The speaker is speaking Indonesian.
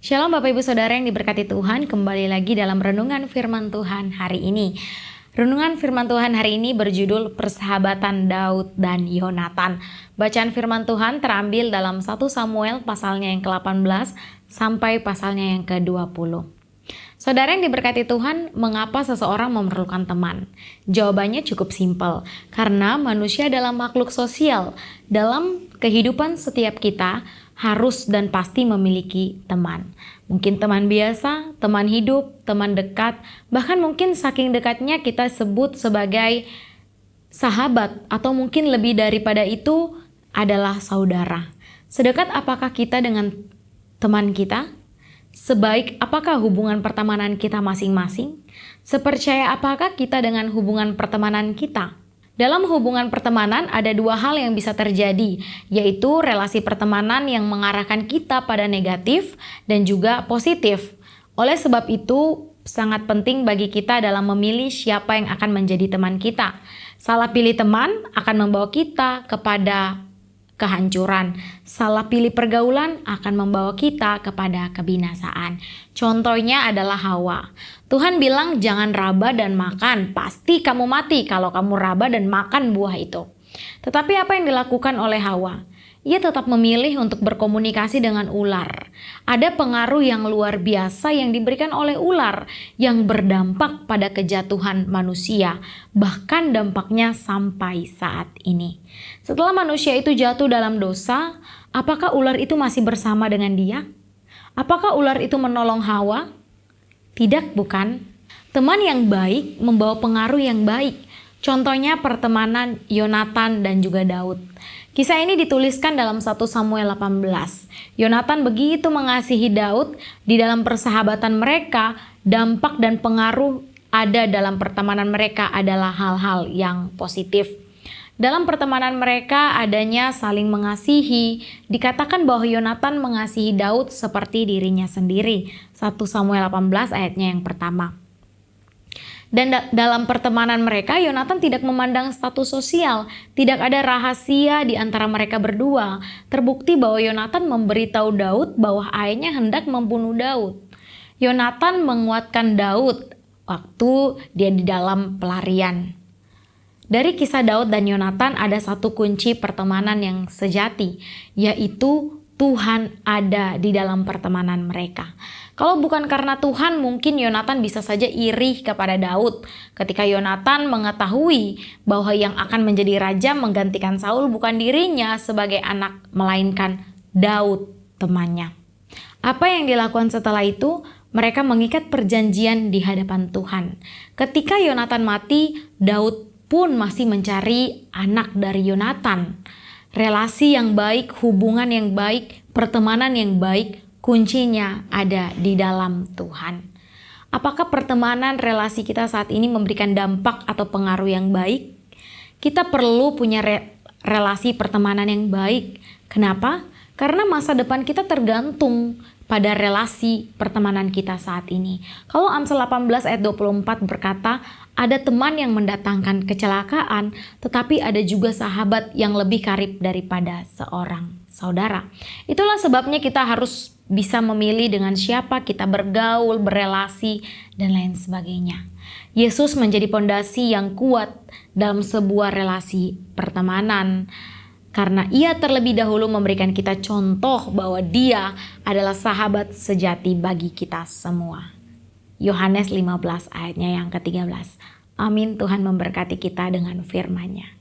Shalom Bapak Ibu Saudara yang diberkati Tuhan, kembali lagi dalam Renungan Firman Tuhan hari ini. Renungan Firman Tuhan hari ini berjudul Persahabatan Daud dan Yonatan. Bacaan Firman Tuhan terambil dalam 1 Samuel pasalnya yang ke-18 sampai pasalnya yang ke-20. Saudara yang diberkati Tuhan, mengapa seseorang memerlukan teman? Jawabannya cukup simpel, karena manusia adalah makhluk sosial. Dalam kehidupan setiap kita, harus dan pasti memiliki teman. Mungkin teman biasa, teman hidup, teman dekat, bahkan mungkin saking dekatnya kita sebut sebagai sahabat, atau mungkin lebih daripada itu adalah saudara. Sedekat apakah kita dengan teman kita? Sebaik apakah hubungan pertemanan kita masing-masing? Sepercaya apakah kita dengan hubungan pertemanan kita? Dalam hubungan pertemanan ada dua hal yang bisa terjadi, yaitu relasi pertemanan yang mengarahkan kita pada negatif dan juga positif. Oleh sebab itu, sangat penting bagi kita dalam memilih siapa yang akan menjadi teman kita. Salah pilih teman akan membawa kita kepada kehancuran. Salah pilih pergaulan akan membawa kita kepada kebinasaan. Contohnya adalah Hawa. Tuhan bilang jangan raba dan makan, pasti kamu mati kalau kamu raba dan makan buah itu. Tetapi apa yang dilakukan oleh Hawa? Ia tetap memilih untuk berkomunikasi dengan ular. Ada pengaruh yang luar biasa yang diberikan oleh ular yang berdampak pada kejatuhan manusia, bahkan dampaknya sampai saat ini. Setelah manusia itu jatuh dalam dosa, apakah ular itu masih bersama dengan dia? Apakah ular itu menolong Hawa? Tidak, bukan. Teman yang baik membawa pengaruh yang baik. Contohnya pertemanan Yonatan dan juga Daud. Kisah ini dituliskan dalam 1 Samuel 18. Yonatan begitu mengasihi Daud, di dalam persahabatan mereka, dampak dan pengaruh ada dalam pertemanan mereka adalah hal-hal yang positif. Dalam pertemanan mereka adanya saling mengasihi. Dikatakan bahwa Yonatan mengasihi Daud seperti dirinya sendiri. 1 Samuel 18 ayatnya yang pertama. Dan dalam pertemanan mereka, Yonatan tidak memandang status sosial. Tidak ada rahasia di antara mereka berdua. Terbukti bahwa Yonatan memberitahu Daud bahwa ayahnya hendak membunuh Daud. Yonatan menguatkan Daud waktu dia di dalam pelarian. Dari kisah Daud dan Yonatan ada satu kunci pertemanan yang sejati, yaitu Tuhan ada di dalam pertemanan mereka. Kalau bukan karena Tuhan, mungkin Yonatan bisa saja iri kepada Daud. Ketika Yonatan mengetahui bahwa yang akan menjadi raja menggantikan Saul bukan dirinya sebagai anak, melainkan Daud temannya. Apa yang dilakukan setelah itu? Mereka mengikat perjanjian di hadapan Tuhan. Ketika Yonatan mati, Daud pun masih mencari anak dari Yonatan. Relasi yang baik, hubungan yang baik, pertemanan yang baik, kuncinya ada di dalam Tuhan. Apakah pertemanan relasi kita saat ini memberikan dampak atau pengaruh yang baik? Kita perlu punya relasi pertemanan yang baik. Kenapa? Karena masa depan kita tergantung pada relasi pertemanan kita saat ini. Kalau Amsal 18 ayat 24 berkata, ada teman yang mendatangkan kecelakaan, tetapi ada juga sahabat yang lebih karib daripada seorang saudara. Itulah sebabnya kita harus bisa memilih dengan siapa kita bergaul, berelasi, dan lain sebagainya. Yesus menjadi pondasi yang kuat dalam sebuah relasi pertemanan, karena ia terlebih dahulu memberikan kita contoh bahwa dia adalah sahabat sejati bagi kita semua. Yohanes 15 ayatnya yang ke-13. Amin. Tuhan memberkati kita dengan firman-Nya.